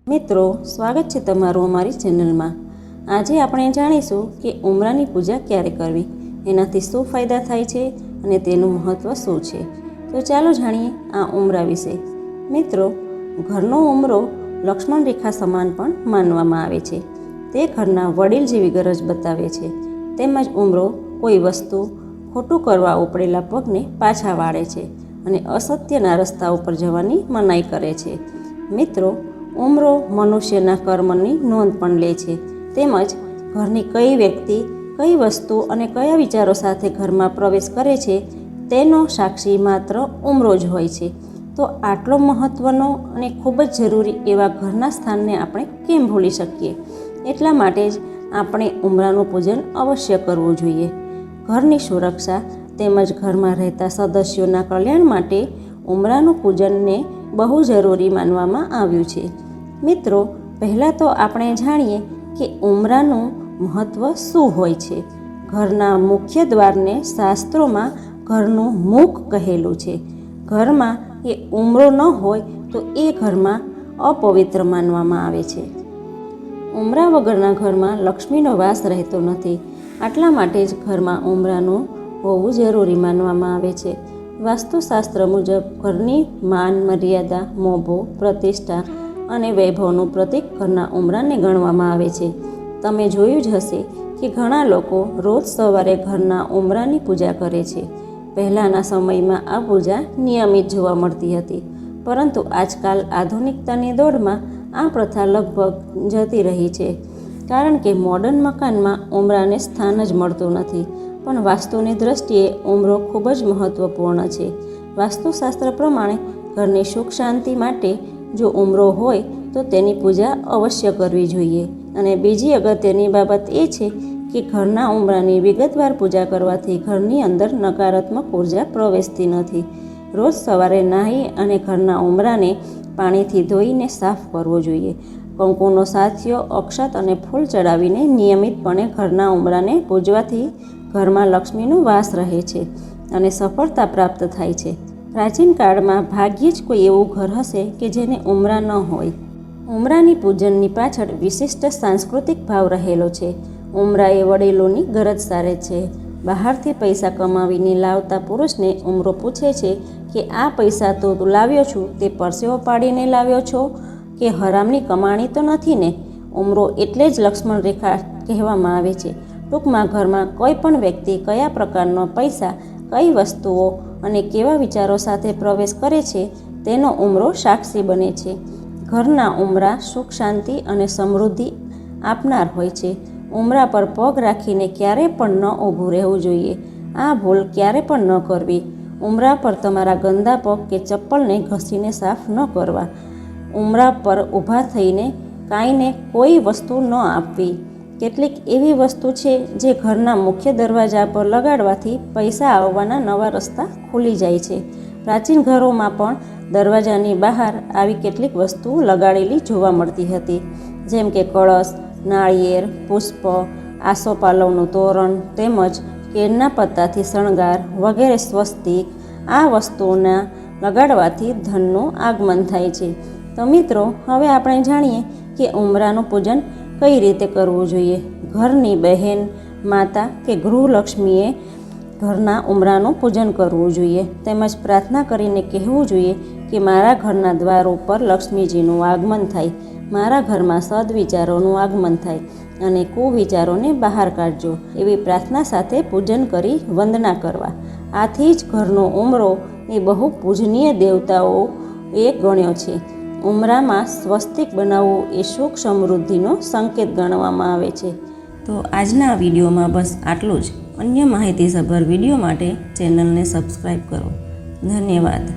મિત્રો, સ્વાગત છે તમારું અમારી ચેનલમાં। આજે આપણે જાણીશું કે ઉમરાની પૂજા ક્યારે કરવી, એનાથી શું ફાયદા થાય છે અને તેનું મહત્ત્વ શું છે। તો ચાલો જાણીએ આ ઉમરા વિશે। મિત્રો, ઘરનો ઉમરો લક્ષ્મણ રેખા સમાન પણ માનવામાં આવે છે। તે ઘરના વડીલ જેવી ગરજ બતાવે છે। તેમજ ઉમરો કોઈ વસ્તુ ખોટું કરવા ઉપડેલા પગને પાછા વાળે છે અને અસત્યના રસ્તા ઉપર જવાની મનાઈ કરે છે। મિત્રો, ઉમરો મનુષ્યના કર્મની નોંધ પણ લે છે, તેમજ ઘરની કઈ વ્યક્તિ કઈ વસ્તુ અને કયા વિચારો સાથે ઘરમાં પ્રવેશ કરે છે તેનો સાક્ષી માત્ર ઉમરો જ હોય છે। તો આટલો મહત્ત્વનો અને ખૂબ જ જરૂરી એવા ઘરના સ્થાનને આપણે કેમ ભૂલી શકીએ? એટલા માટે જ આપણે ઉમરાનું પૂજન અવશ્ય કરવું જોઈએ। ઘરની સુરક્ષા તેમજ ઘરમાં રહેતા સદસ્યોના કલ્યાણ માટે ઉમરાનું પૂજનને બહુ જરૂરી માનવામાં આવ્યું છે। મિત્રો, પહેલાં તો આપણે જાણીએ કે ઉમરાનું મહત્ત્વ શું હોય છે। ઘરના મુખ્ય દ્વારને શાસ્ત્રોમાં ઘરનું મુખ કહેલું છે। ઘરમાં એ ઉમરો ન હોય તો એ ઘરમાં અપવિત્ર માનવામાં આવે છે। ઉમરા વગરના ઘરમાં લક્ષ્મીનો વાસ રહેતો નથી। આટલા માટે જ ઘરમાં ઉમરાનું હોવું જરૂરી માનવામાં આવે છે। વાસ્તુશાસ્ત્ર મુજબ ઘરની માન મર્યાદા, મોભો, પ્રતિષ્ઠા અને વૈભવનું પ્રતીક ઘરના ઉમરાને ગણવામાં આવે છે। તમે જોયું જ હશે કે ઘણા લોકો રોજ સવારે ઘરના ઉમરાની પૂજા કરે છે। પહેલાંના સમયમાં આ પૂજા નિયમિત જોવા મળતી હતી, પરંતુ આજકાલ આધુનિકતાની દોડમાં આ પ્રથા લગભગ જતી રહી છે, કારણ કે મોડર્ન મકાનમાં ઉમરાને સ્થાન જ મળતું નથી। પણ વાસ્તુની દૃષ્ટિએ ઉમરો ખૂબ જ મહત્ત્વપૂર્ણ છે। વાસ્તુશાસ્ત્ર પ્રમાણે ઘરની સુખ શાંતિ માટે જો ઉમરો હોય તો તેની પૂજા અવશ્ય કરવી જોઈએ। અને બીજી અગત્યની બાબત એ છે કે ઘરના ઉમરાની વિગતવાર પૂજા કરવાથી ઘરની અંદર નકારાત્મક ઉર્જા પ્રવેશતી નથી। રોજ સવારે નાહી અને ઘરના ઉમરાને પાણીથી ધોઈને સાફ કરવો જોઈએ। કંકુનો સાથિયો, અક્ષત અને ફૂલ ચડાવીને નિયમિતપણે ઘરના ઉમરાને પૂજવાથી ઘરમાં લક્ષ્મીનો વાસ રહે છે અને સફળતા પ્રાપ્ત થાય છે। પ્રાચીન કાળમાં ભાગ્યે જ કોઈ એવું ઘર હશે કે જેને ઉમરા ન હોય। ઉમરાની પૂજનની પાછળ વિશિષ્ટ સાંસ્કૃતિક ભાવ રહેલો છે। ઉમરા એ વડીલોની ગરજ સારે છે। બહારથી પૈસા કમાવીને લાવતા પુરુષને ઉમરો પૂછે છે કે આ પૈસા તો તું લાવ્યો છું તે પરસેવો પાડીને લાવ્યો છો કે હરામની કમાણી તો નથી ને? ઉમરો એટલે જ લક્ષ્મણ રેખા કહેવામાં આવે છે। ટૂંકમાં ઘરમાં કોઈ પણ વ્યક્તિ કયા પ્રકારનો પૈસા, કઈ વસ્તુઓ અને કેવા વિચારો સાથે પ્રવેશ કરે છે તેનો ઉમરો સાક્ષી બને છે। ઘરના ઉમરા સુખ શાંતિ અને સમૃદ્ધિ આપનાર હોય છે। ઉમરા પર પગ રાખીને ક્યારેય પણ ન ઊભું રહેવું જોઈએ। આ ભૂલ ક્યારે પણ ન કરવી। ઉમરા પર તમારા ગંદા પગ કે ચપ્પલને ઘસીને સાફ ન કરવા। ઉમરા પર ઊભા થઈને કાંઈને કોઈ વસ્તુ ન આપવી। કેટલીક એવી વસ્તુ છે જે ઘરના મુખ્ય દરવાજા પર લગાડવાથી પૈસા આવવાના નવા રસ્તા ખુલી જાય છે। પ્રાચીન ઘરોમાં પણ દરવાજાની બહાર આવી કેટલીક વસ્તુઓ લગાડેલી જોવા મળતી હતી, જેમ કે કળશ, નાળિયેર, પુષ્પ, આસોપાલવનું તોરણ તેમજ કેળના પત્તાથી શણગાર વગેરે સ્વસ્તિક। આ વસ્તુઓના લગાડવાથી ધનનું આગમન થાય છે। તો મિત્રો, હવે આપણે જાણીએ કે ઉમરાનું પૂજન કઈ રીતે કરવું જોઈએ। ઘરની બહેન, માતા કે ગૃહલક્ષ્મીએ ઘરના ઉમરાનું પૂજન કરવું જોઈએ, તેમજ પ્રાર્થના કરીને કહેવું જોઈએ કે મારા ઘરના દ્વાર ઉપર લક્ષ્મીજીનું આગમન થાય, મારા ઘરમાં સદવિચારોનું આગમન થાય અને કુવિચારોને બહાર કાઢજો, એવી પ્રાર્થના સાથે પૂજન કરી વંદના કરવા। આથી જ ઘરનો ઉમરો એ બહુ પૂજનીય દેવતાઓ એ ગણ્યો છે। ઉમરામાં સ્વસ્તિક બનાવવું એ સુખ સમૃદ્ધિનો સંકેત ગણવામાં આવે છે। તો આજના વિડીયોમાં બસ આટલું જ। અન્ય માહિતીસભર વિડીયો માટે ચેનલને સબસ્ક્રાઈબ કરો। ધન્યવાદ।